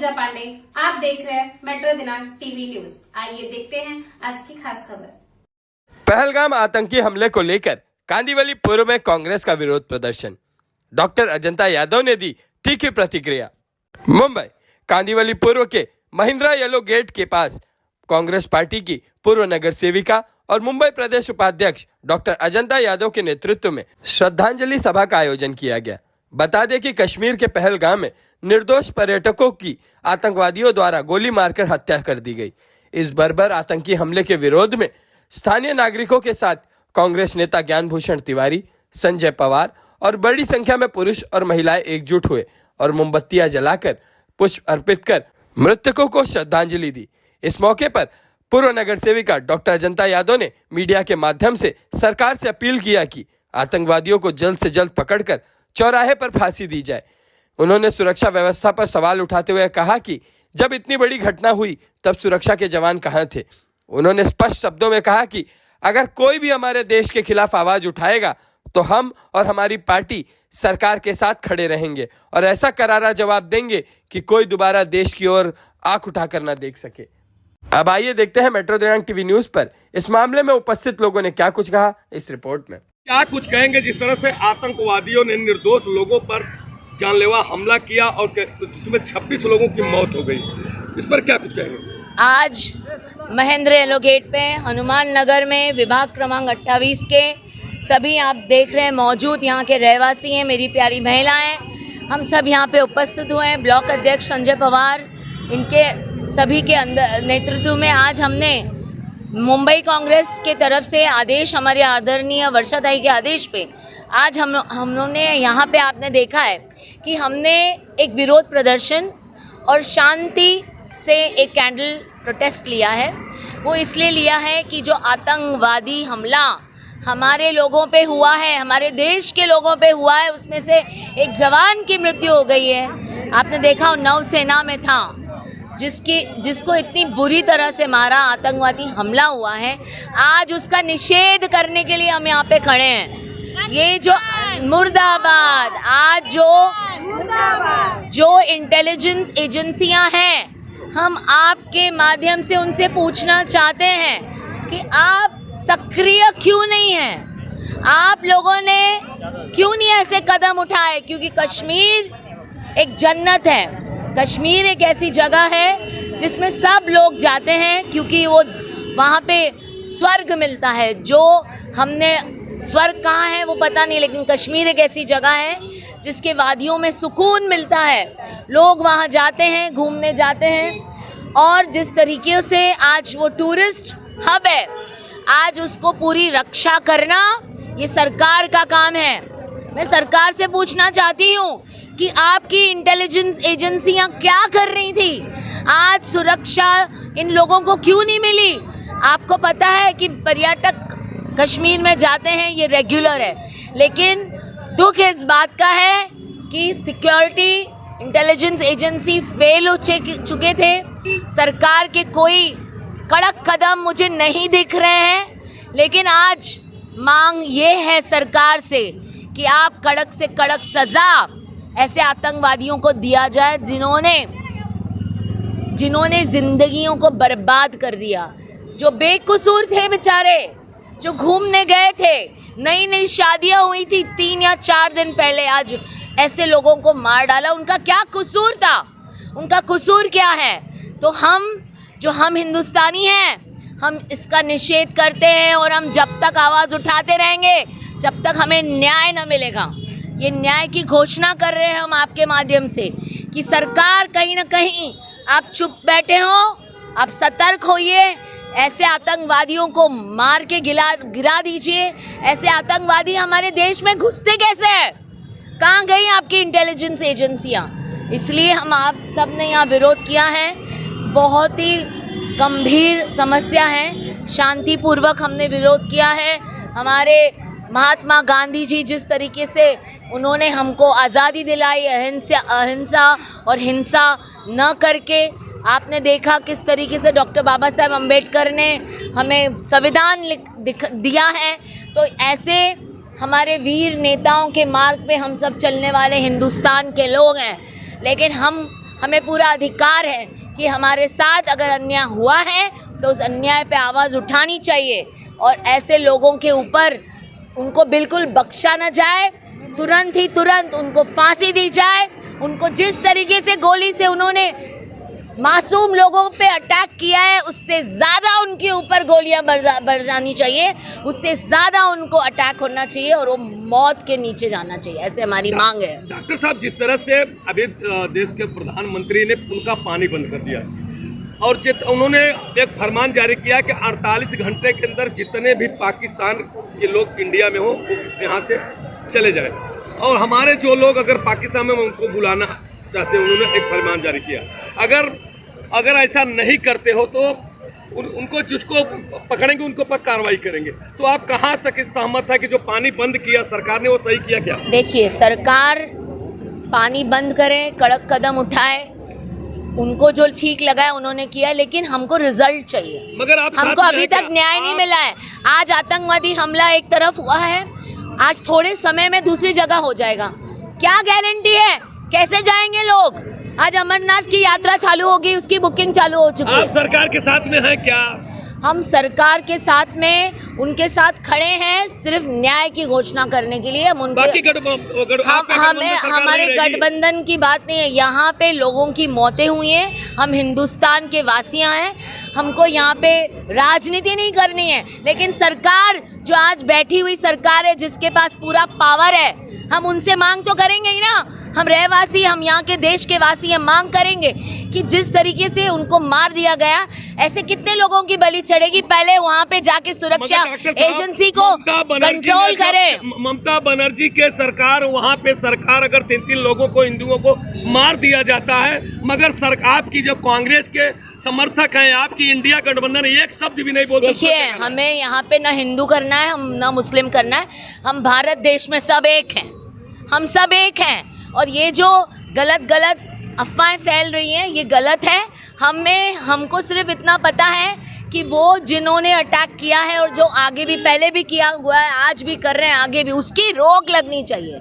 पूजा पांडे। आप देख रहे हैं मेट्रो दिनांक टीवी न्यूज। आइए देखते हैं आज की खास खबर। पहलगाम आतंकी हमले को लेकर कांदिवली पूर्व में कांग्रेस का विरोध प्रदर्शन। डॉक्टर अजंता यादव ने दी तीखी प्रतिक्रिया। मुंबई कांदिवली पूर्व के महिंद्रा येलो गेट के पास कांग्रेस पार्टी की पूर्व नगर सेविका और मुंबई प्रदेश उपाध्यक्ष डॉक्टर अजंता यादव के नेतृत्व में श्रद्धांजलि सभा का आयोजन किया गया। बता दें कि कश्मीर के पहलगाम में निर्दोष पर्यटकों की आतंकवादियों द्वारा गोली मारकर हत्या कर दी गई। इस बर्बर आतंकी हमले के विरोध में स्थानीय नागरिकों के साथ कांग्रेस नेता ज्ञानभूषण तिवारी, संजय पवार और बड़ी संख्या में पुरुष और महिलाएं एकजुट हुए और मोमबत्तियां जलाकर पुष्प अर्पित कर मृतकों को श्रद्धांजलि दी। इस मौके पर पूर्व नगर सेविका डॉक्टर अजंता यादव ने मीडिया के माध्यम से सरकार से अपील किया कि आतंकवादियों को जल्द से जल्द पकड़कर चौराहे पर फांसी दी जाए। उन्होंने सुरक्षा व्यवस्था पर सवाल उठाते हुए कहा कि जब इतनी बड़ी घटना हुई तब सुरक्षा के जवान कहां थे। उन्होंने स्पष्ट शब्दों में कहा कि अगर कोई भी हमारे देश के खिलाफ आवाज उठाएगा तो हम और हमारी पार्टी सरकार के साथ खड़े रहेंगे और ऐसा करारा जवाब देंगे कि कोई दोबारा देश की ओर आंख उठाकर न देख सके। अब आइए देखते हैं मेट्रो दिनांक टीवी न्यूज पर इस मामले में उपस्थित लोगों ने क्या कुछ कहा इस रिपोर्ट में। क्या कुछ कहेंगे जिस तरह से आतंकवादियों ने निर्दोष लोगों पर जानलेवा हमला किया और जिसमें 26 लोगों की मौत हो गई, इस पर क्या कुछ कहेंगे? आज महेंद्र येलो गेट पे हनुमान नगर में विभाग क्रमांक 28 के सभी आप देख रहे हैं मौजूद यहाँ के रहवासी हैं, मेरी प्यारी महिलाएं, हम सब यहाँ पे उपस्थित हुए हैं। ब्लॉक अध्यक्ष संजय पवार इनके सभी के अंदर नेतृत्व में आज हमने मुंबई कांग्रेस के तरफ से आदेश, हमारे आदरणीय वर्षाताई के आदेश पे आज हमने यहाँ पे आपने देखा है कि हमने एक विरोध प्रदर्शन और शांति से एक कैंडल प्रोटेस्ट लिया है। वो इसलिए लिया है कि जो आतंकवादी हमला हमारे लोगों पे हुआ है, हमारे देश के लोगों पे हुआ है, उसमें से एक जवान की मृत्यु हो गई है। आपने देखा वो नौसेना में था जिसको इतनी बुरी तरह से मारा, आतंकवादी हमला हुआ है। आज उसका निषेध करने के लिए हम यहाँ पे खड़े हैं। ये जो मुर्दाबाद, आज जो इंटेलिजेंस एजेंसियां हैं, हम आपके माध्यम से उनसे पूछना चाहते हैं कि आप सक्रिय क्यों नहीं हैं? आप लोगों ने क्यों नहीं ऐसे कदम उठाए? क्योंकि कश्मीर एक जन्नत है, कश्मीर एक ऐसी जगह है जिसमें सब लोग जाते हैं क्योंकि वो वहाँ पे स्वर्ग मिलता है। जो हमने स्वर्ग कहाँ है वो पता नहीं, लेकिन कश्मीर एक ऐसी जगह है जिसके वादियों में सुकून मिलता है। लोग वहाँ जाते हैं, घूमने जाते हैं और जिस तरीके से आज वो टूरिस्ट हब है, आज उसको पूरी रक्षा करना ये सरकार का काम है। मैं सरकार से पूछना चाहती हूँ कि आपकी इंटेलिजेंस एजेंसियां क्या कर रही थी? आज सुरक्षा इन लोगों को क्यों नहीं मिली? आपको पता है कि पर्यटक कश्मीर में जाते हैं, ये रेगुलर है, लेकिन दुख इस बात का है कि सिक्योरिटी इंटेलिजेंस एजेंसी फेल हो चुके थे। सरकार के कोई कड़क कदम मुझे नहीं दिख रहे हैं, लेकिन आज मांग ये है सरकार से कि आप कड़क से कड़क सज़ा ऐसे आतंकवादियों को दिया जाए जिन्होंने जिंदगियों को बर्बाद कर दिया, जो बेकसूर थे बेचारे, जो घूमने गए थे, नई नई शादियां हुई थी 3 या 4 दिन पहले, आज ऐसे लोगों को मार डाला। उनका क्या कसूर था? उनका कसूर क्या है? तो हम हिंदुस्तानी हैं, हम इसका निषेध करते हैं और हम जब तक आवाज़ उठाते रहेंगे जब तक हमें न्याय न मिलेगा। ये न्याय की घोषणा कर रहे हैं हम आपके माध्यम से कि सरकार कहीं ना कहीं आप चुप बैठे हो, आप सतर्क होइए, ऐसे आतंकवादियों को मार के गिरा दीजिए। ऐसे आतंकवादी हमारे देश में घुसते कैसे हैं? कहाँ गई आपकी इंटेलिजेंस एजेंसियाँ? इसलिए हम आप सब ने यहाँ विरोध किया है। बहुत ही गंभीर समस्या है, शांतिपूर्वक हमने विरोध किया है। हमारे महात्मा गांधी जी जिस तरीके से उन्होंने हमको आज़ादी दिलाई, अहिंसा और हिंसा न करके, आपने देखा किस तरीके से डॉक्टर बाबा साहेब अम्बेडकर ने हमें संविधान दिया है। तो ऐसे हमारे वीर नेताओं के मार्ग पे हम सब चलने वाले हिंदुस्तान के लोग हैं, लेकिन हमें पूरा अधिकार है कि हमारे साथ अगर अन्याय हुआ है तो उस अन्याय पे आवाज़ उठानी चाहिए और ऐसे लोगों के ऊपर उनको बिल्कुल बख्शा न जाए, तुरंत उनको फांसी दी जाए। उनको जिस तरीके से गोली से उन्होंने मासूम लोगों पे अटैक किया है उससे ज़्यादा उनके ऊपर गोलियां बरसानी चाहिए, उससे ज़्यादा उनको अटैक होना चाहिए और वो मौत के नीचे जाना चाहिए, ऐसे हमारी मांग है। डॉक्टर साहब, जिस तरह से अभी देश के प्रधानमंत्री ने उनका पानी बंद कर दिया और उन्होंने एक फरमान जारी किया कि 48 घंटे के अंदर जितने भी पाकिस्तान के लोग इंडिया में हो वो यहाँ से चले जाए और हमारे जो लोग अगर पाकिस्तान में उनको बुलाना चाहते हैं उन्होंने एक फरमान जारी किया। अगर ऐसा नहीं करते हो तो उनको जिसको पकड़ेंगे उनको पर कार्रवाई करेंगे। तो आप कहाँ तक इस सहमत है कि जो पानी बंद किया सरकार ने वो सही किया क्या? देखिए, सरकार पानी बंद करे, कड़क कदम उठाए, उनको जो ठीक लगा है उन्होंने किया, लेकिन हमको रिजल्ट चाहिए। मगर आप हमको अभी तक न्याय नहीं मिला है। आज आतंकवादी हमला एक तरफ हुआ है, आज थोड़े समय में दूसरी जगह हो जाएगा। क्या गारंटी है? कैसे जाएंगे लोग? आज अमरनाथ की यात्रा चालू होगी, उसकी बुकिंग चालू हो चुकी है। आप सरकार के साथ में हैं क्या? हम सरकार के साथ में उनके साथ खड़े हैं सिर्फ न्याय की घोषणा करने के लिए। हम हमारे गठबंधन की बात नहीं है, यहाँ पे लोगों की मौतें हुई हैं, हम हिंदुस्तान के वासियाँ हैं, हमको यहाँ पे राजनीति नहीं करनी है। लेकिन सरकार जो आज बैठी हुई सरकार है जिसके पास पूरा पावर है, हम उनसे मांग तो करेंगे ही ना। हम रहवासी, हम यहाँ के देश के वासी, हम मांग करेंगे कि जिस तरीके से उनको मार दिया गया, ऐसे कितने लोगों की बलि चढ़ेगी? पहले वहाँ पे जाके सुरक्षा एजेंसी को कंट्रोल करें। ममता बनर्जी के सरकार, वहाँ पे सरकार अगर 3 लोगों को, हिंदुओं को मार दिया जाता है, मगर आपकी जो कांग्रेस के समर्थक हैं, आपकी इंडिया गठबंधन एक शब्द भी नहीं बोलते। देखिए, हमें यहाँ पे ना हिंदू करना है, हम ना मुस्लिम करना है, हम भारत देश में सब एक हैं, हम सब एक हैं। और ये जो गलत अफवाहें फैल रही हैं ये गलत है। हमको सिर्फ इतना पता है कि वो जिन्होंने अटैक किया है और जो आगे भी पहले भी किया हुआ है, आज भी कर रहे हैं, आगे भी, उसकी रोक लगनी चाहिए।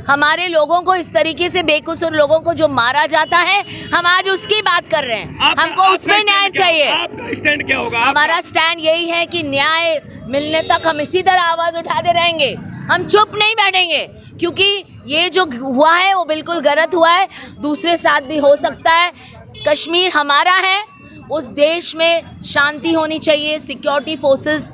हमारे लोगों को इस तरीके से बेकसूर लोगों को जो मारा जाता है, हम आज उसकी बात कर रहे हैं। हमको उसमें न्याय चाहिए। आपका स्टैंड क्या होगा? हमारा स्टैंड यही है कि न्याय मिलने तक हम इसी तरह आवाज उठाते रहेंगे, हम चुप नहीं बैठेंगे, क्योंकि ये जो हुआ है वो बिल्कुल गलत हुआ है। दूसरे साथ भी हो सकता है। कश्मीर हमारा है, उस देश में शांति होनी चाहिए, सिक्योरिटी फोर्सेस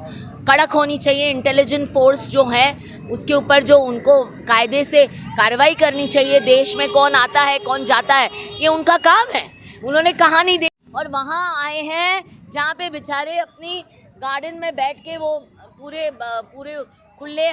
कड़क होनी चाहिए, इंटेलिजेंस फोर्स जो है उसके ऊपर जो उनको कायदे से कार्रवाई करनी चाहिए। देश में कौन आता है कौन जाता है ये उनका काम है, उन्होंने कहा नहीं दे। और वहाँ आए हैं जहाँ पे बेचारे अपनी गार्डन में बैठ के वो पूरे खुले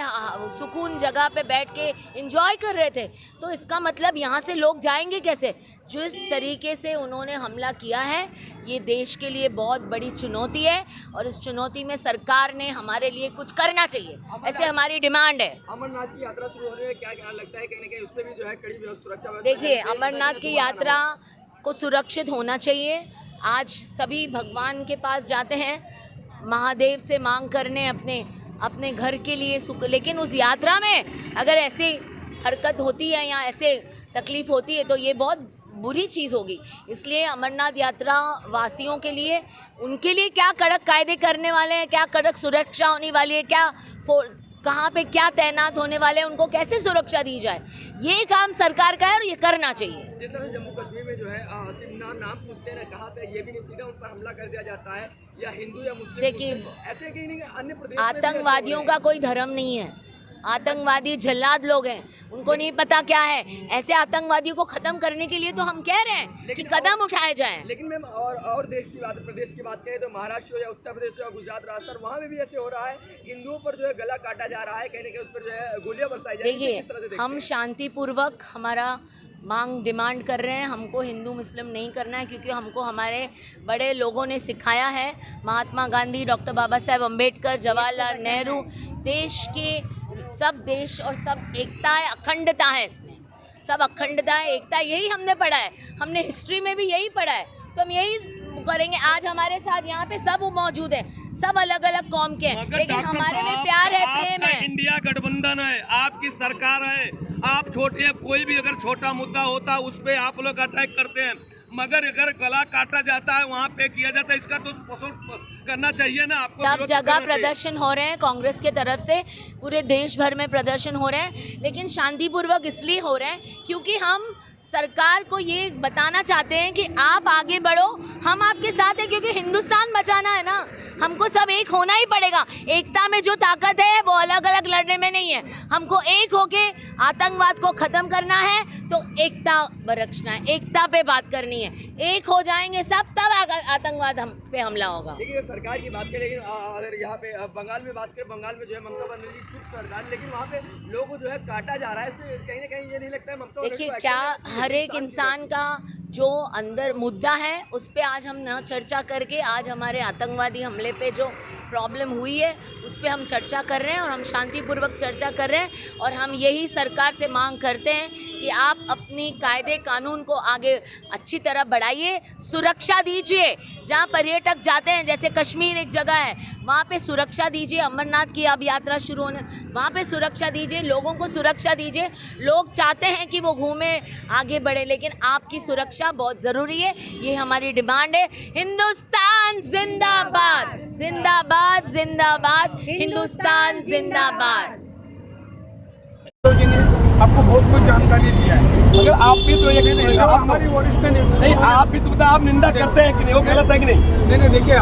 सुकून जगह पे बैठ के एंजॉय कर रहे थे। तो इसका मतलब यहाँ से लोग जाएंगे कैसे? जिस तरीके से उन्होंने हमला किया है ये देश के लिए बहुत बड़ी चुनौती है और इस चुनौती में सरकार ने हमारे लिए कुछ करना चाहिए, ऐसे हमारी डिमांड है। अमरनाथ की यात्रा शुरू होने में क्या लगता है, कहीं ना कहीं उसमें भी जो है कड़ी सुरक्षा? देखिए, अमरनाथ की यात्रा को सुरक्षित होना चाहिए। आज सभी भगवान के पास जाते हैं महादेव से मांग करने अपने घर के लिए सुख, लेकिन उस यात्रा में अगर ऐसी हरकत होती है या ऐसे तकलीफ होती है तो ये बहुत बुरी चीज़ होगी। इसलिए अमरनाथ यात्रा वासियों के लिए, उनके लिए क्या कड़क कायदे करने वाले हैं, क्या कड़क सुरक्षा होने वाली है, क्या कहाँ पे क्या तैनात होने वाले हैं, उनको कैसे सुरक्षा दी जाए, ये काम सरकार का है और ये करना चाहिए। जिस तरह जम्मू कश्मीर में जो है नाम पूछते हैं, कहाँ से ये भी नहीं, सीधा उन पर हमला कर दिया जाता है, या हिंदू या मुस्लिम, ऐसे कि नहीं अन्य प्रदेश आतंकवादियों का कोई धर्म नहीं है। आतंकवादी जल्लाद लोग हैं, उनको नहीं पता क्या है। ऐसे आतंकवादियों को खत्म करने के लिए तो हम कह रहे हैं कि कदम उठाए जाएं। लेकिन मैम और देश की बात, प्रदेश की बात करें तो महाराष्ट्र या उत्तर प्रदेश या गुजरात, राजस्थान, वहाँ में भी ऐसे हो रहा है, हिंदुओं पर जो है गला काटा जा रहा है, कहने के उस पर जो है गोलियां बरसाई जा रही है। देखिए, हम शांतिपूर्वक हमारा मांग डिमांड कर रहे हैं। हमको हिंदू मुस्लिम नहीं करना है, क्योंकि हमको हमारे बड़े लोगों ने सिखाया है, महात्मा गांधी, डॉक्टर बाबा साहेब अम्बेडकर, जवाहरलाल नेहरू, देश के सब देश और सब एकता है, अखंडता है, इसमें सब अखंडता है, एकता, यही हमने पढ़ा है, हमने हिस्ट्री में भी यही पढ़ा है, तो हम यही करेंगे। आज हमारे साथ यहाँ पे सब मौजूद है, सब अलग अलग कौम के हैं, लेकिन हमारे में प्यार है, प्रेम है। इंडिया गठबंधन है, आपकी सरकार है, आप छोटे, कोई भी अगर छोटा मुद्दा होता उस पर आप लोग अटैक करते हैं, मगर अगर गला काटा जाता है वहाँ पे किया जाता है, इसका तो वसूल करना चाहिए ना आपको। सब जगह प्रदर्शन हो रहे हैं कांग्रेस के तरफ से, पूरे देश भर में प्रदर्शन हो रहे हैं, लेकिन शांतिपूर्वक इसलिए हो रहे हैं क्योंकि हम सरकार को ये बताना चाहते हैं कि आप आगे बढ़ो, हम आपके साथ हैं, क्योंकि हिंदुस्तान बचाना है ना, हमको सब एक होना ही पड़ेगा। एकता में जो ताकत है वो अलग अलग लड़ने में नहीं है, हमको एक होके आतंकवाद को खत्म करना है, तो एकता बरतना है, एकता पे बात करनी है। एक हो जाएंगे सब, तब आतंकवाद हम पे हमला होगा। देखिए सरकार की बात करें, लेकिन अगर यहाँ पे बंगाल में बात करें, बंगाल में जो है ममता बनर्जी चुप सरकार, लेकिन वहाँ पे लोगों को जो है काटा जा रहा है, इससे कहीं ना कहीं ये नहीं लगता है ममता। देखिए क्या हर एक इंसान का जो अंदर मुद्दा है उस पे आज हम न चर्चा करके, आज हमारे आतंकवादी हमले पे जो प्रॉब्लम हुई है उस पे हम चर्चा कर रहे हैं, और हम शांतिपूर्वक चर्चा कर रहे हैं, और हम यही सरकार से मांग करते हैं कि आप अपनी कायदे कानून को आगे अच्छी तरह बढ़ाइए, सुरक्षा दीजिए। जहाँ पर्यटक जाते हैं, जैसे कश्मीर एक जगह है, वहाँ पे सुरक्षा दीजिए। अमरनाथ की अब यात्रा शुरू होने, वहाँ पे सुरक्षा दीजिए, लोगों को सुरक्षा दीजिए। लोग चाहते हैं कि वो घूमे आगे बढ़े, लेकिन आपकी सुरक्षा बहुत ज़रूरी है, ये हमारी डिमांड है। हिंदुस्तान जिंदाबाद, जिंदाबाद जिंदाबाद, हिंदुस्तान जिंदाबाद। आपको बहुत कुछ जानकारी दिया है, मगर आप भी तो एक हमारी वरिष्ठ नहीं, आप भी तो आप निंदा करते हैं कि नहीं, वो गलत है कि नहीं? नहीं देखिए,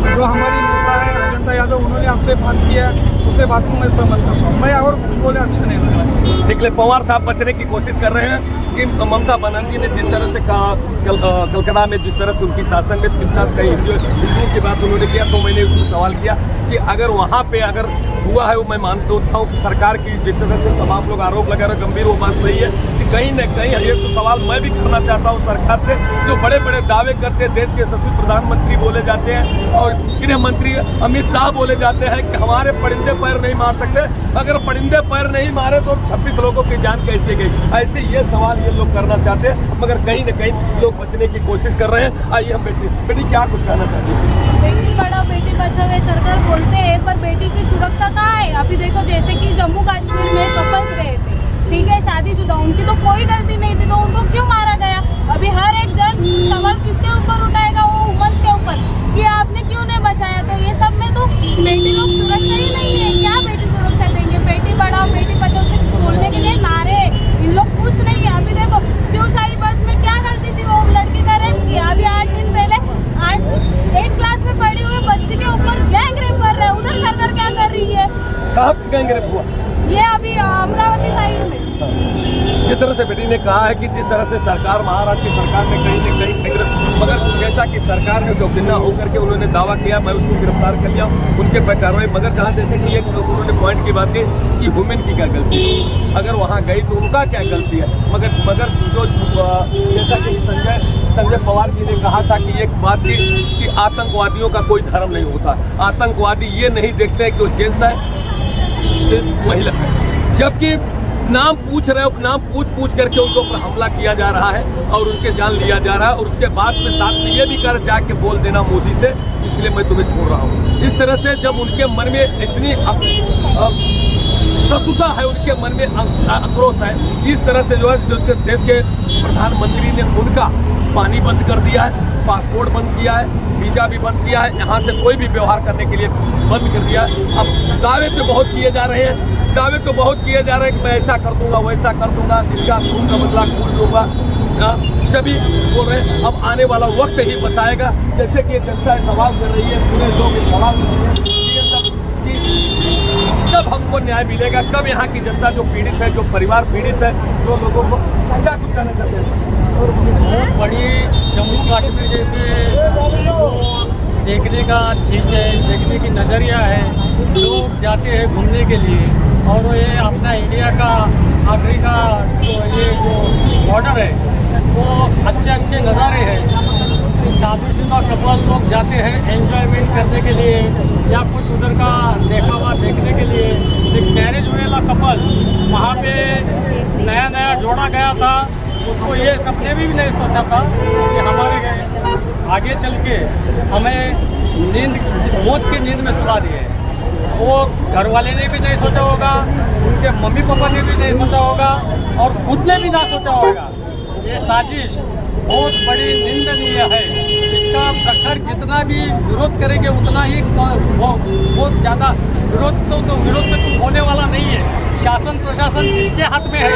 जो हमारी नेता है अजंता यादव, उन्होंने आपसे बात किया, उससे बात को मैं समझ सकता हूँ, मैं और बोले अच्छा नहीं लगा। देखिए पवार साहब बचने की कोशिश कर रहे हैं कि ममता बनर्जी ने जिस तरह से कलकत्ता में जिस तरह से उनकी शासन में साथ कई हिंदुओं की बात उन्होंने किया, तो मैंने उसको सवाल किया कि अगर वहाँ पे अगर हुआ है, वो मैं मानता हूँ कि सरकार की जिस तरह से तमाम लोग आरोप लगा रहे गंभीर, वो बात सही है कि कहीं न कहीं ये तो सवाल मैं भी करना चाहता हूँ सरकार से, जो बड़े बड़े दावे करते हैं, देश के यशस्वी प्रधानमंत्री बोले जाते हैं और गृह मंत्री अमित शाह बोले जाते हैं कि हमारे परिंदे पैर नहीं मार सकते। अगर परिंदे पैर नहीं मारे तो 26 लोगों की जान कैसे गई? ऐसे ये सवाल ये लोग करना चाहते हैं, मगर कहीं न कहीं लोग बचने की कोशिश कर रहे हैं। आइए हम बेटी क्या कुछ कहना चाहती है? बेटी पढ़ाओ बेटी बचाओ, सरकार बोलते हैं, पर बेटी की सुरक्षा कहाँ है? अभी देखो, जैसे कि जम्मू कश्मीर में कपल्स गए थे, ठीक है, शादीशुदा, उनकी तो कोई गलती नहीं थी, तो उनको क्यों मारा गया? अभी हर एक जन सवाल किसके ऊपर उठाएगा? वो वुमेन्स के ऊपर कि आपने क्यों नहीं बचाया। तो ये सब में तो बेटी लोग सुरक्षा ही नहीं है, क्या बेटी सुरक्षा देंगे? बेटी पढ़ाओ बेटी बचाओ सिर्फ बोलने के लिए नारे, इन लोग कुछ नहीं है। अभी देखो शिवशाही बस में क्या गलती थी, वो लड़की का रेप किया, अभी 8 दिन पहले 8 क्लास में पढ़ी हुई बच्ची के ऊपर गैंग रेप कर रहे हैं। उधर सरकार क्या कर रही है? कहाँ गैंग रेप हुआ? ये अभी अमरावती साइड में। जिस तरह से बेटी ने कहा है कि जिस तरह से सरकार, महाराष्ट्र की सरकार ने कहीं न कहीं, मगर जैसा कि सरकार ने चौकन्ना होकर के उन्होंने दावा किया, मैं उसको गिरफ्तार कर लिया, उनके पर कार्रवाई, मगर कहा जैसे कि एक उन्होंने पॉइंट की बात की कि वुमेन की क्या गलती है, अगर वहाँ गई तो उनका क्या गलती है? मगर जो जैसा कि संजय पवार जी ने कहा था कि एक बात थी कि आतंकवादियों का कोई धर्म नहीं होता, आतंकवादी ये नहीं देखते कि वो जेंट्स है महिला है, जबकि नाम पूछ रहे हो, नाम पूछ करके उनके ऊपर हमला किया जा रहा है और उनके जान लिया जा रहा है, और उसके बाद में साथ में ये भी कर जाके बोल देना मोदी से, इसलिए मैं तुम्हें छोड़ रहा हूँ। इस तरह से जब उनके मन में इतनी शत्रुता है, उनके मन में आक्रोश है, इस तरह से जो है जो देश के प्रधानमंत्री ने उनका पानी बंद कर दिया है, पासपोर्ट बंद किया है, वीजा भी बंद किया है, यहाँ से कोई भी व्यवहार करने के लिए बंद कर दिया है। अब दावे तो बहुत किए जा रहे हैं, दावे तो बहुत किए जा रहे हैं कि मैं ऐसा कर दूंगा, वैसा कर दूंगा, जिसका खून का बदला खून लूंगा, सभी बोल रहे हैं। अब आने वाला वक्त ही बताएगा, जैसे कि जनता सवाल कर रही है, पूरे लोग सवाल कर रही है कि कब हमको न्याय मिलेगा, कब यहाँ की जनता जो पीड़ित है, जो परिवार पीड़ित है, जो लोगों को क्या कुछ कहना चाहते हैं? बहुत बड़ी जम्मू कश्मीर जैसे देखने का चीज़ है, देखने की नज़रिया है, लोग जाते हैं घूमने के लिए, और ये अपना इंडिया का आखिरी का जो बॉर्डर है, वो अच्छे नज़ारे हैं। शादीशुदा कपल लोग जाते हैं एंजॉयमेंट करने के लिए, या कुछ उधर का देखावा देखने के लिए। एक मैरिज वाला कपल वहाँ पे नया जोड़ा गया था, उसको ये सपने भी नहीं सोचा था कि हमारे आगे चल के हमें मौत की नींद में सुला दिए। वो घर वाले ने भी नहीं सोचा होगा, उनके मम्मी पापा ने भी नहीं सोचा होगा, और खुद ने भी ना सोचा होगा। ये साजिश बहुत बड़ी निंदनीय है। इसका प्रखर जितना भी विरोध करेंगे उतना ही बहुत ज़्यादा विरोध से कुछ होने वाला नहीं है। शासन प्रशासन जिसके हाथ में है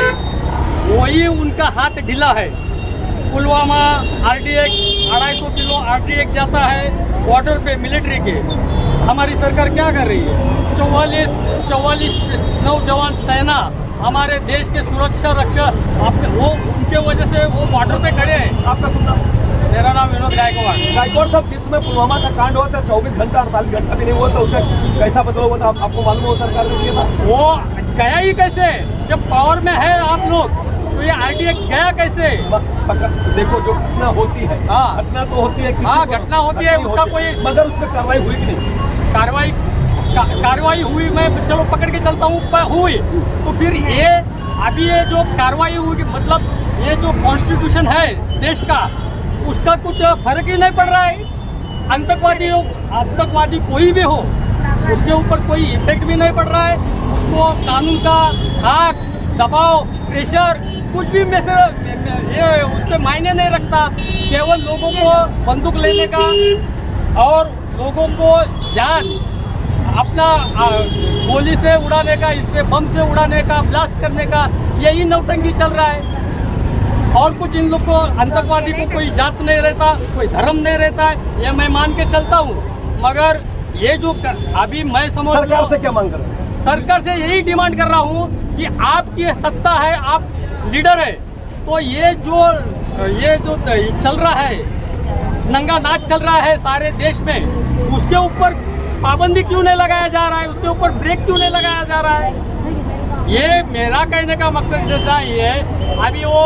वही उनका हाथ ढीला है। पुलवामा RDX 250 किलो RDX जाता है बॉर्डर पे मिलिट्री के। हमारी सरकार क्या कर रही है? 44 नौजवान सेना हमारे देश के सुरक्षा रक्षा वो उनके वजह से वो बॉर्डर पे खड़े हैं। आपका सुनना? मेरा नाम विनोद गायकवाड़ साहब, जिसमें पुलवामा का कांड हुआ था 24 घंटा 48 घंटा भी नहीं हुआ था, उसका कैसा बदलाव हुआ था आपको मालूम हो? सरकार ने दिया था वो गया ही कैसे? जब पावर में है आप लोग तो ये RDX गया कैसे? देखो जो घटना होती है, हाँ घटना तो होती है, हाँ घटना होती है, उसका कोई मगर उसमें कार्रवाई हुई कि नहीं? कार्रवाई हुई, मैं चलो पकड़ के चलता हूँ हुई, तो फिर ये अभी ये जो कार्रवाई हुई मतलब ये जो कॉन्स्टिट्यूशन है देश का उसका कुछ फर्क ही नहीं पड़ रहा है। आतंकवादी कोई भी हो उसके ऊपर कोई इफेक्ट भी नहीं पड़ रहा है। उसको कानून का धाक दबाव प्रेशर कुछ भी में से ये उसके मायने नहीं रखता। केवल लोगों को बंदूक लेने का और लोगों को जान अपना गोली से उड़ाने का, इससे बम से उड़ाने का, ब्लास्ट करने का, यही नौटंकी चल रहा है। और कुछ इन लोग को आतंकवादी को कोई जात नहीं रहता, कोई धर्म नहीं रहता है, ये मैं मान के चलता हूँ। मगर ये जो अभी मैं समझ सरकार से क्या मांग कर रहे हैं? सरकार से यही डिमांड कर रहा हूँ कि आपकी सत्ता है, आप लीडर है, तो ये जो चल रहा है नंगा नाच चल रहा है सारे देश में, उसके ऊपर पाबंदी क्यों नहीं लगाया जा रहा है? उसके ऊपर ब्रेक क्यों नहीं लगाया जा रहा है? ये मेरा कहने का मकसद जैसा ये है, अभी वो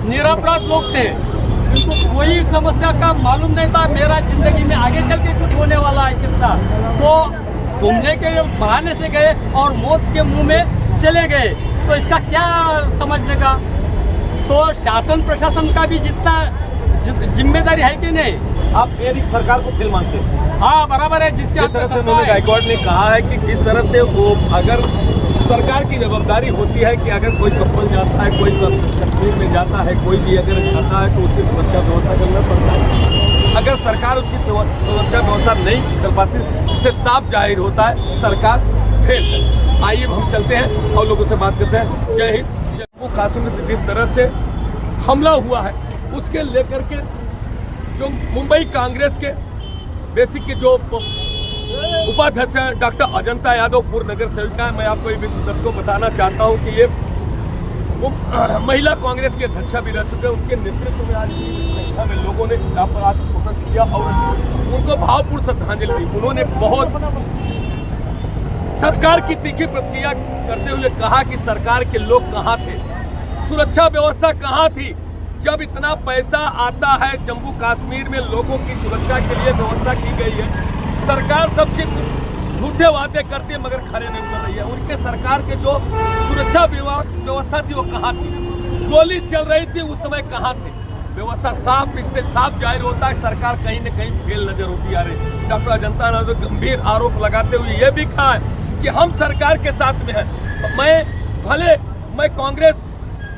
निरपराध लोग थे, उनको कोई समस्या का मालूम नहीं था। मेरा जिंदगी में आगे चल के कुछ होने वाला है किस्सा, तो घूमने के बहाने से गए और मौत के मुंह में चले गए, तो इसका क्या समझने का? तो शासन प्रशासन का भी जितना जिम्मेदारी है कि नहीं? आप मेरी सरकार को फेल मानते हैं? हाँ बराबर है। जिस तरह से उन्होंने गायकवाड़ ने कहा है कि जिस तरह से वो अगर सरकार की जवाबदारी होती है कि अगर कोई कपल जाता है, कोई कश्मीर में जाता है, कोई भी अगर जाता है तो उसकी सुरक्षा व्यवस्था करना पड़ता है। अगर सरकार उसकी सुरक्षा व्यवस्था नहीं कर पाती, इससे साफ जाहिर होता है सरकार फेल है। आइए हम चलते हैं और लोगों से बात करते हैं। जय हिंद। जम्मू कश्मीर में जिस तरह से हमला हुआ है उसके लेकर के जो मुंबई कांग्रेस के बेसिक के जो उपाध्यक्ष हैं डॉक्टर अजंता यादव, पूर्व नगर सेविका है, मैं आपको ये भी सबको बताना चाहता हूँ कि ये महिला कांग्रेस के अध्यक्षा भी रह चुके हैं। उनके नेतृत्व में आज संख्या में लोगों ने फोकस किया और उनको भावपूर्ण श्रद्धांजलि दी। उन्होंने बहुत सरकार की तीखी प्रतिक्रिया करते हुए कहा कि सरकार के लोग कहाँ थे, सुरक्षा व्यवस्था कहाँ थी जब इतना पैसा आता है जम्मू कश्मीर में लोगों की सुरक्षा के लिए व्यवस्था की गई है। सरकार सब चीज झूठे वादे करती है मगर खड़े नहीं कर रही है। उनके सरकार के जो सुरक्षा व्यवस्था थी वो कहाँ थी? गोली चल रही थी उस समय कहाँ थे? व्यवस्था साफ, इससे साफ जाहिर होता है सरकार कहीं न कहीं फेल नजर होती आ रही। डॉक्टर अजंता ने गंभीर आरोप लगाते हुए ये भी कहा है कि हम सरकार के साथ में हैं। मैं कांग्रेस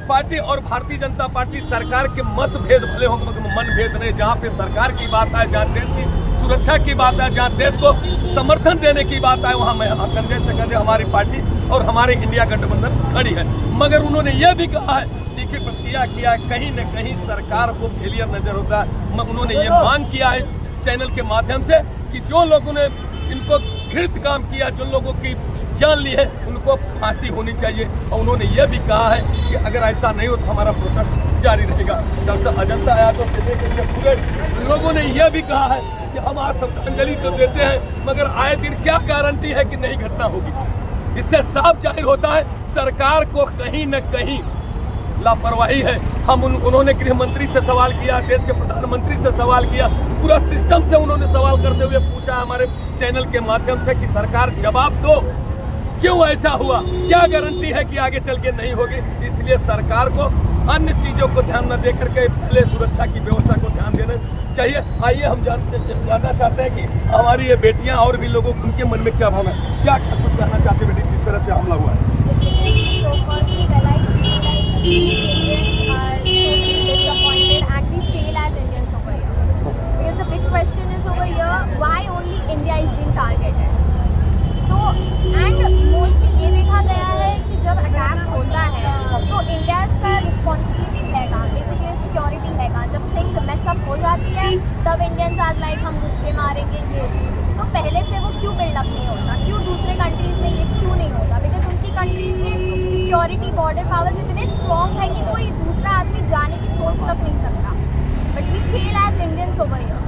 पार्टी और भारतीय जनता पार्टी सरकार के मतभेद भले हो मगर मनभेद नहीं। जहाँ पे सरकार की बात है, जहाँ देश की सुरक्षा की बात है, जहाँ देश को समर्थन देने की बात है, वहाँ मैं कंधे से कंधे हमारी पार्टी और हमारे इंडिया गठबंधन खड़ी है। मगर उन्होंने ये भी कहा है, तीखी प्रतिक्रिया किया, कहीं न कहीं सरकार को फेलियर नजर होता है। उन्होंने ये मांग किया है चैनल के माध्यम से कि जो लोगों ने इनको घृणित काम किया, जो लोगों की जान ली है, उनको फांसी होनी चाहिए। और उन्होंने ये भी कहा है कि अगर ऐसा नहीं हो तो हमारा प्रोटेस्ट जारी रहेगा। डॉक्टर अजंता यादव कहने के लिए पूरे लोगों ने यह भी कहा है कि हम आज श्रद्धांजलि तो देते हैं मगर आए दिन क्या गारंटी है कि नहीं घटना होगी? इससे साफ जाहिर होता है सरकार को कहीं न कहीं लापरवाही है। उन्होंने गृह मंत्री से सवाल किया, देश के प्रधानमंत्री से सवाल किया, पूरा सिस्टम से उन्होंने सवाल करते हुए पूछा हमारे चैनल के माध्यम से कि सरकार जवाब दो, क्यों ऐसा हुआ? क्या गारंटी है कि आगे चल के नहीं होगी? इसलिए सरकार को अन्य चीजों को ध्यान न देकर के पहले सुरक्षा की व्यवस्था को ध्यान देना चाहिए। आइए हम जानना चाहते हैं कि हमारी ये बेटियां और भी लोगों उनके मन में क्या भावना है, क्या कुछ कहना चाहते बेटी जिस तरह से हमला हुआ है? So firstly, well, I feel like we Indians are so disappointed and we was like हम घुस के मारेंगे ये, तो पहले से वो क्यों बिल्डअप नहीं होता, क्यों दूसरे कंट्रीज में ये क्यों नहीं होता? बिकॉज उनकी कंट्रीज में सिक्योरिटी बॉर्डर पावर्स इतने स्ट्रॉन्ग है कि कोई दूसरा आदमी जाने की सोच तक नहीं सकता. But we fail as Indians over here.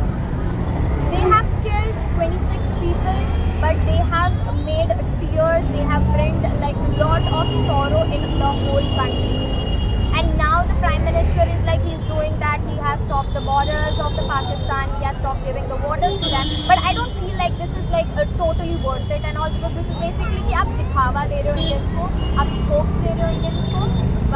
They have killed 26 people, but they have made tears, they have brought like a lot of sorrow in the whole country. And now the Prime Minister is like he's doing that, he has stopped the borders of the Pakistan, he has stopped giving the waters to them. But I don't feel like this is like totally worth it and all, because this is basically कि आप दिखावा दे रहे हो Indians को, आप hopes दे रहे हो Indians को.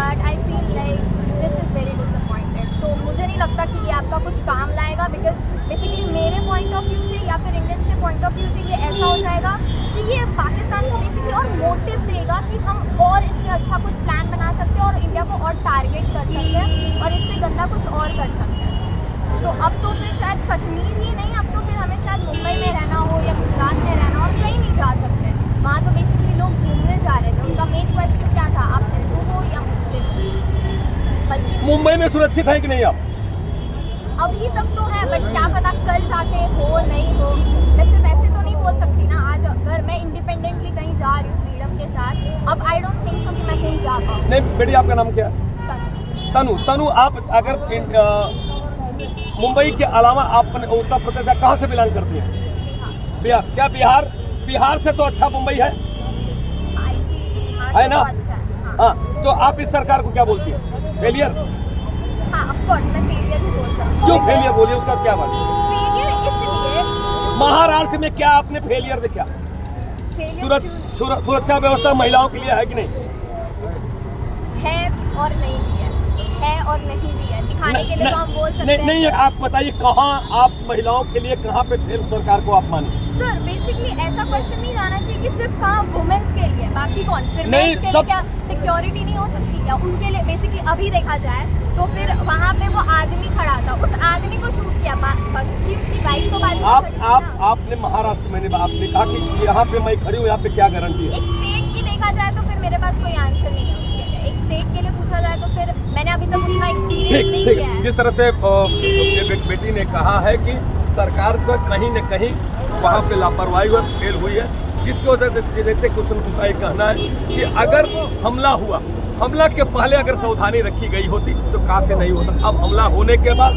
But I feel like this is very disappointed. तो मुझे नहीं लगता कि ये आपका कुछ काम लाएगा, बिकॉज बेसिकली मेरे पॉइंट ऑफ व्यू से या फिर इंडियंस के पॉइंट ऑफ व्यू से ये ऐसा हो जाएगा कि ये पाकिस्तान को बेसिकली और मोटिव देगा कि हम और इससे अच्छा कुछ प्लान बना सकते हैं और इंडिया को और टारगेट कर सकते हैं और इससे गंदा कुछ और कर सकते हैं. तो अब तो फिर शायद कश्मीर ही नहीं, अब तो फिर हमें शायद मुंबई में रहना हो या गुजरात में रहना हो, कहीं नहीं जा सकते. वहाँ तो बेसिकली लोग घूमने जा रहे थे. उनका मेन क्वेश्चन क्या था, आप हिंदू हो या मुस्लिम? बल्कि मुंबई में सुरक्षित है कि नहीं आप? अभी तक तो है, बट क्या पता कल जाके हो नहीं हो. वैसे तो नहीं बोल सकती ना. आज अगर मैं इंडिपेंडेंटली कहीं जा रही हूँ फ्रीडम के साथ, अब आई डोंट थिंक सो कि मैं कहीं जा पाऊँ. नहीं बेटी, आपका नाम क्या है? तनु, आप अगर मुंबई के अलावा आप उत्तर प्रदेश से कहाँ से बिलोंग करती हैं? बिहार. क्या बिहार से तो अच्छा मुंबई है ना? हाँ, तो आप इस सरकार को क्या बोलती है? फेलियर? हाँ, ऑफ कोर्स मैं फेलियर ही बोल सकती हूँ. क्यों फेलियर बोलिए, उसका क्या बात? फेलियर इसलिए महाराष्ट्र में क्या आपने फेलियर देखा? सुरक्षा व्यवस्था महिलाओं के लिए है कि नहीं? है और नहीं भी है और नहीं भी है. दिखाने के लिए तो हम बोल सकते हैं. नहीं, आप बताइए कहाँ आप महिलाओं के लिए कहाँ पे फेल सरकार को आप माने? सर बेसिकली ऐसा क्वेश्चन नहीं जाना चाहिए कि सिर्फ कहाँ वुमेन्स के लिए, बाकी कौन? फिर मेंस के लिए क्या सिक्योरिटी नहीं हो सकती क्या? उनके लिए बेसिकली अभी देखा जाए तो फिर वहाँ पे वो आदमी खड़ा था, उस आदमी को शूट किया, बाकी उसकी बाइक तो बाजू में खड़ी थी ना. आपने महाराष्ट्र में आपने कहा कि यहाँ पे मैं खड़ी हूँ, यहाँ पे क्या गारंटी है? एक स्टेट की देखा जाए तो फिर मेरे पास कोई आंसर नहीं है उसके लिए. एक स्टेट के लिए पूछा जाए तो फिर मैंने अभी तक उतना एक्सपीरियंस नहीं किया है. जिस तरह से बेटी ने कहा है कि सरकार को कहीं न कहीं वहाँ पे लापरवाही और फेल हुई है, जिसकी वजह से जैसे कुछ उनका ये कहना है कि अगर हमला के पहले अगर सावधानी रखी गई होती तो कहाँ से नहीं होता. अब हमला होने के बाद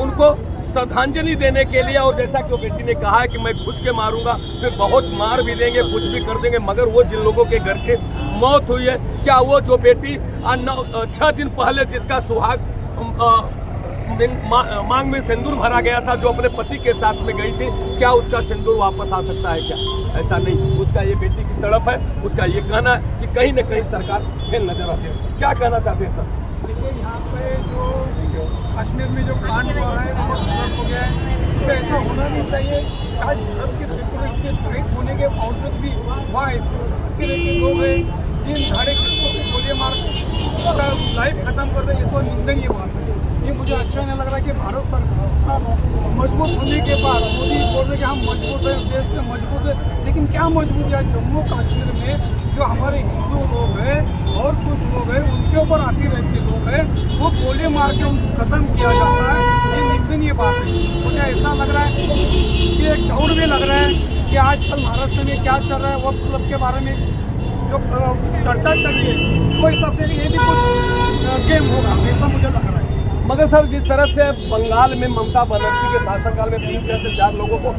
उनको श्रद्धांजलि देने के लिए, और जैसा कि वो बेटी ने कहा है कि मैं घुस के मारूंगा, फिर बहुत मार भी देंगे, कुछ भी कर देंगे, मगर वो जिन लोगों के घर के मौत हुई है, क्या वो जो बेटी 6 दिन पहले जिसका सुहाग मांग में सिंदूर भरा गया था, जो अपने पति के साथ में गई थी, क्या उसका सिंदूर वापस आ सकता है क्या? ऐसा नहीं. उसका ये बेटी की तड़प है, उसका ये कहना है कि कहीं न कहीं सरकार फेल नजर आती है. क्या कहना चाहते हैं सर? देखिए यहाँ पे जो कश्मीर में जो कांड हुआ है वो गलत हो गया है. तो ऐसा होना नहीं चाहिए. आज भारत की सिक्योरिटी टाइट होने के बावजूद भी वहाँ ऐसे लोग हैं जिन साढ़े किस्तों को गोलियाँ मार उसका लाइफ खत्म कर दे. ये तो निंदनीय बात है. ये मुझे अच्छा नहीं लग रहा कि भारत सरकार मजबूत होने के बाद मोदी बोल रहे कि हम मजबूत हैं, देश से मजबूत है, लेकिन क्या मजबूत है? जम्मू कश्मीर में जो हमारे हिंदू लोग हैं और कुछ लोग हैं, उनके ऊपर आती रहती लोग हैं, वो गोली मार के उनको खत्म किया जाता है. ये निंदनीय बात है. मुझे ऐसा लग रहा है कि एक डाउट भी लग रहा है कि आजकल महाराष्ट्र में क्या चल रहा है, वक्त क्लब के बारे में जो चर्चा चल रही है, वो हिसाब से ये भी कुछ गेम होगा, ऐसा मुझे लग रहा है. मगर सर, जिस तरह से बंगाल में ममता बनर्जी के शासनकाल में 3 से 4 लोगों को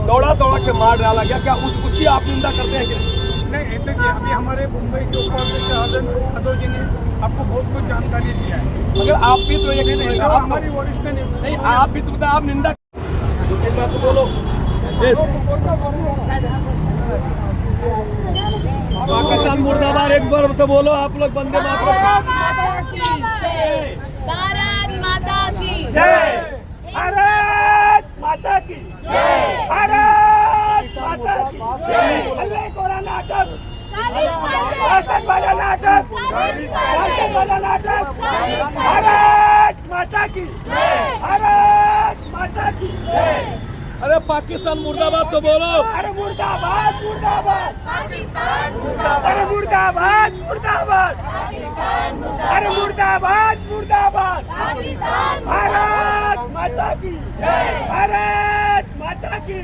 दौड़ा के मार डाला गया, क्या उसकी आप निंदा करते हैं कि नहीं? देखिए अभी हमारे मुंबई के ऊपर यादव जी ने आपको बहुत कुछ जानकारी दिया है, मगर आप भी तो ये नहीं, हमारी वरिष्ठ नहीं, आप भी तो आप निंदा बोलो. पाकिस्तान मुर्दाबाद एक बार तो बोलो आप लोग. वंदे मातरम. भारत माता की जय. भारत माता की जय. भारत माता की जय. हल्ले कोरा नाटक, भाषण वाला नाटक, भाषण वाला नाटक. भारत माता की जय. भारत माता की जय. अरे पाकिस्तान मुर्दाबाद तो बोलो। अरे मुर्दाबाद मुर्दाबाद पाकिस्तान मुर्दाबाद। अरे मुर्दाबाद मुर्दाबाद अरे मुर्दाबाद मुर्दाबाद भारत माता की भारत माता की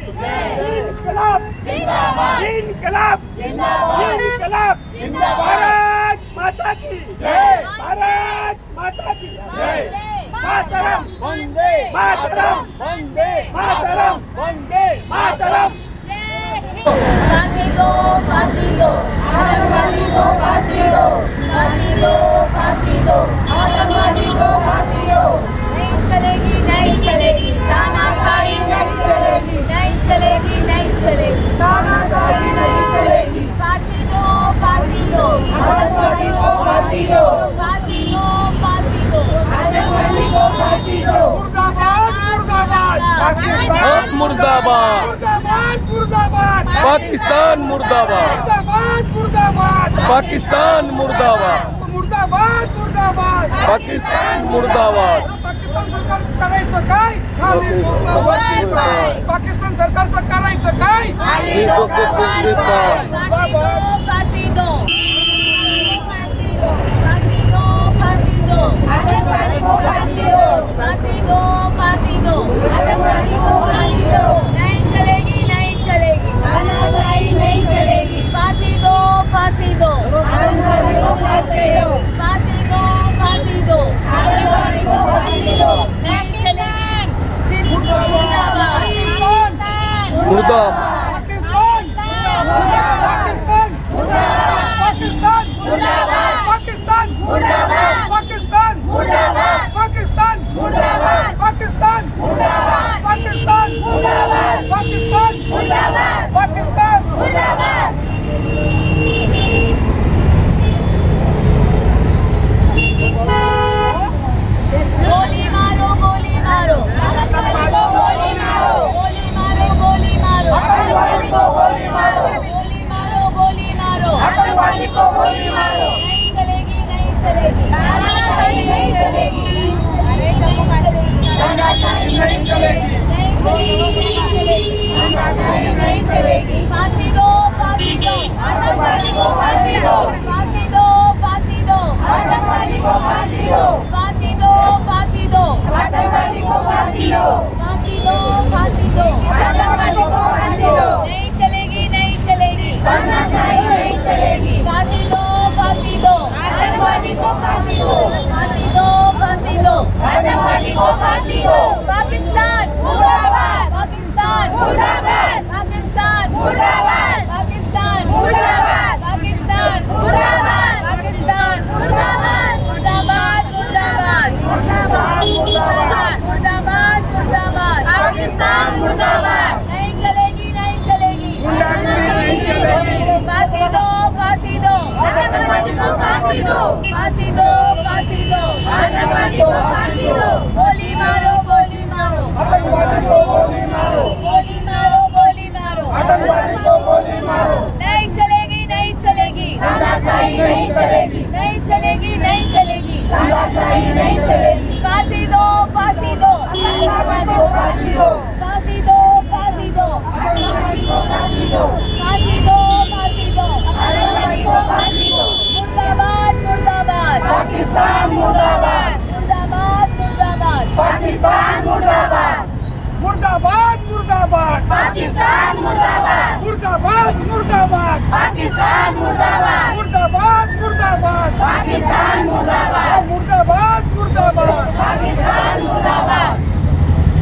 इनकलाब जिंदाबाद। इनकलाब जिंदाबाद। इनकलाब भारत माता की भारत माता की मातरम वंदे मातरम वंदे मातरम वंदे मातरम। फांसी दो फांसी दो आतंकवादी को फांसी दो फांसी दो फांसी दो आतंकवादी को फांसी दो। नहीं चलेगी नहीं चलेगी तानाशाही नहीं चलेगी नहीं चलेगी नहीं चलेगी तानाशाही नहीं चलेगी। फांसी दो आतंकवादी को फांसी दो फांसी दो आतंकवादी को फांसी दो। मुर्दाबाद मुर्दाबाद मुर्दाबाद पाकिस्तान मुर्दाबाद मुर्दाबाद पाकिस्तान मुर्दाबाद मुर्दाबाद मुर्दाबाद पाकिस्तान मुर्दाबाद पाकिस्तान सरकार करायचं काय? पाकिस्तान सरकारचं करायचं काय? फांसी दो फांसी दो फांसी दो आतंकवादी को फांसी दो फांसी दो फांसी दो आतंकवादी को फांसी दो। नहीं चलेगी नहीं चलेगी तानाशाही नहीं चलेगी। फांसी दो आतंकवादी को फांसी दो फांसी दो आतंकवादी को फांसी दो। नहीं चलेगी मुर्दाबाद मुर्दाबाद पाकिस्तान पाकिस्तान मुर्दाबाद पाकिस्तान मुर्दाबाद पाकिस्तान मुर्दाबाद पाकिस्तान मुर्दाबाद पाकिस्तान मुर्दाबाद पाकिस्तान मुर्दाबाद पाकिस्तान मुर्दाबाद। गोली मारो गोली मारो आतंकवादी को गोली मारो गोली मारो गोली मारो आतंकवादी को गोली मारो गोली मारो गोली मारो आतंकवादी को गोली मारो। नहीं चलेगी नहीं चलेगी तानाशाही नहीं चलेगी। अरे जम्मू कश्मीर तानाशाही नहीं चलेगी नहीं चलेगी तानाशाही नहीं चलेगी। फांसी दो आतंकवादी को फांसी दो फांसी दो आतंकवादी को फांसी दो फांसी दो आतंकवादी को फांसी दो फांसी दो आतंकवादी को फांसी दो। नहीं चलेगी नहीं चलेगी तानाशाही नहीं चलेगी। फांसी दो आतंकवादी को फांसी दो फांसी दो आतंकवादी को फांसी दो। पाकिस्तान मुर्दाबाद पाकिस्तान मुर्दाबाद पाकिस्तान मुर्दाबाद पाकिस्तान मुर्दाबाद पाकिस्तान मुर्दाबाद पाकिस्तान मुर्दाबाद मुर्दाबाद मुर्दाबाद मुर्दाबाद मुर्दाबाद मुर्दाबाद पाकिस्तान मुर्दाबाद। नहीं चलेगी नहीं चलेगी फांसी दो आतंकवादी को फांसी दो फांसी दो आतंकवादी को फांसी दो। गोली मारो गोली मारो आतंकवादी को गोली मारो गोली मारो गोली मारो आतंकवादी को गोली मारो। नहीं चलेगी नहीं चलेगी तानाशाही नहीं चलेगी नहीं चलेगी नहीं चलेगी तानाशाही नहीं चलेगी। फांसी दो आतंकवादी को फांसी दो फांसी दो आतंकवादी को फांसी दो फांसी दो आतंकवादी को फांसी दो। मुर्दाबाद मुर्दाबाद पाकिस्तान मुर्दाबाद मुर्दाबाद मुर्दाबाद पाकिस्तान मुर्दाबाद मुर्दाबाद मुर्दाबाद पाकिस्तान मुर्दाबाद मुर्दाबाद मुर्दाबाद पाकिस्तान मुर्दाबाद मुर्दाबाद मुर्दाबाद पाकिस्तान मुर्दाबाद मुर्दाबाद मुर्दाबाद पाकिस्तान मुर्दाबाद।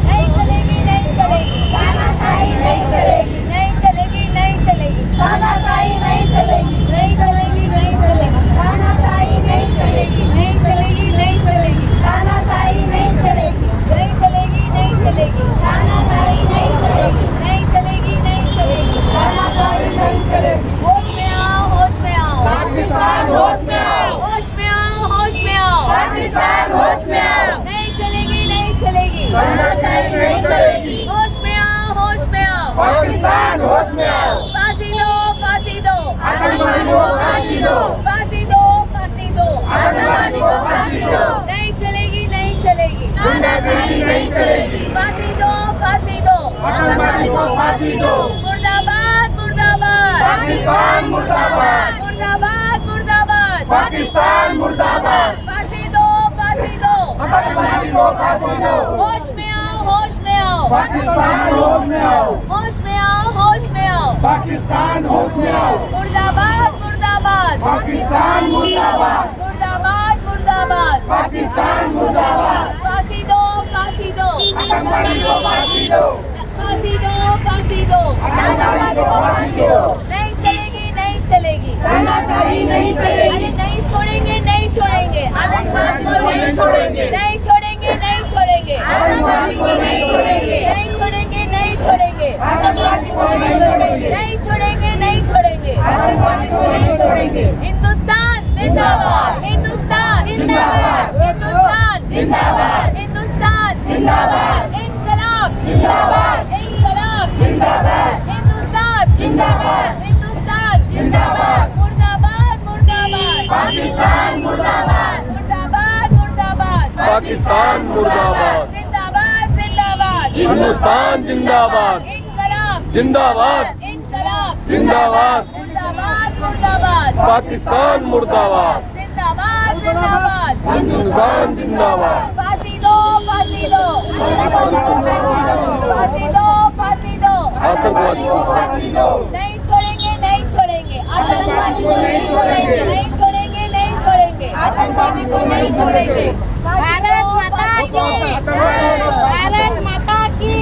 नहीं चलेगी नहीं चलेगी तानाशाही नहीं चलेगी नहीं चलेगी नहीं चलेगी तानाशाही नहीं चलेगी नहीं चलेगी नहीं चलेगी तानाशाही नहीं चलेगी नहीं चलेगी नहीं चलेगी तानाशाही नहीं चलेगी नहीं चलेगी नहीं चलेगी तानाशाही नहीं चलेगी नहीं चलेगी नहीं चलेगी तानाशाही नहीं चलेगी। होश में आओ पाकिस्तान होश में आओ होश में आओ पाकिस्तान होश में आओ। नहीं चलेगी नहीं चलेगी तानाशाही नहीं चलेगी। होश में आओ पाकिस्तान होश में आओ। फांसी दो आतंकवादी को फांसी दो फांसी दो आतंकवादी को फांसी दो। नहीं चलेगी नहीं चलेगी गुंडागर्दी नहीं चलेगी। फांसी दो आतंकवादी फांसी दो, मुर्दाबाद मुर्दाबाद पाकिस्तान मुर्दाबाद, मुर्दाबाद मुर्दाबाद पाकिस्तान मुर्दाबाद, फांसी दो फांसी दो आतंकवादी को फांसी दो, होश में आओ होश में आओ पाकिस्तान होश में आओ, होश में आओ होश में आओ पाकिस्तान होश में आओ, मुर्दाबाद मुर्दाबाद पाकिस्तान मुर्दाबाद, मुर्दाबाद मुर्दाबाद पाकिस्तान मुर्दाबाद, फांसी दो फांसी दो आतंकवादी को फांसी दो, फांसी दो फांसी दो आतंकवादी को फांसी दो, नहीं चलेगी नहीं चलेगी तानाशाही नहीं चलेगी, अरे नहीं छोड़ेंगे नहीं छोड़ेंगे आतंकवादी को नहीं छोड़ेंगे नहीं छोड़ेंगे नहीं छोड़ेंगे आतंकवादी को नहीं छोड़ेंगे, नहीं छोड़ेंगे नहीं छोड़ेंगे आतंकवादी को नहीं छोड़ेंगे, नहीं छोड़ेंगे नहीं छोड़ेंगे आतंकवादी को नहीं छोड़ेंगे, हिंदुस्तान जिंदाबाद हिंदुस्तान जिंदाबाद, हिंदुस्तान जिंदाबाद, हिंदुस्तान जिंदाबाद, इंकलाब जिंदाबाद, इंकलाब जिंदाबाद, हिंदुस्तान जिंदाबाद, हिंदुस्तान जिंदाबाद, मुर्दाबाद मुर्दाबाद पाकिस्तान मुर्दाबाद, मुर्दाबाद मुर्दाबाद पाकिस्तान मुर्दाबाद, जिंदाबाद जिंदाबाद हिंदुस्तान जिंदाबाद, इंकलाब जिंदाबाद, इंकलाब जिंदाबाद, मुर्दाबाद मुर्दाबाद पाकिस्तान मुर्दाबाद, जिंदाबाद जिंदाबाद हिंदुस्तान जिंदाबाद, फांसी दो फांसी दो फांसी दो फांसी दो आतंकवादी को फांसी दो, नहीं छोड़ेंगे नहीं छोड़ेंगे आतंकवादी को नहीं छोड़ेंगे नहीं छोड़ेंगे नहीं छोड़ेंगे आतंकवादी को नहीं छोड़ेंगे भारत माता की भारत माता की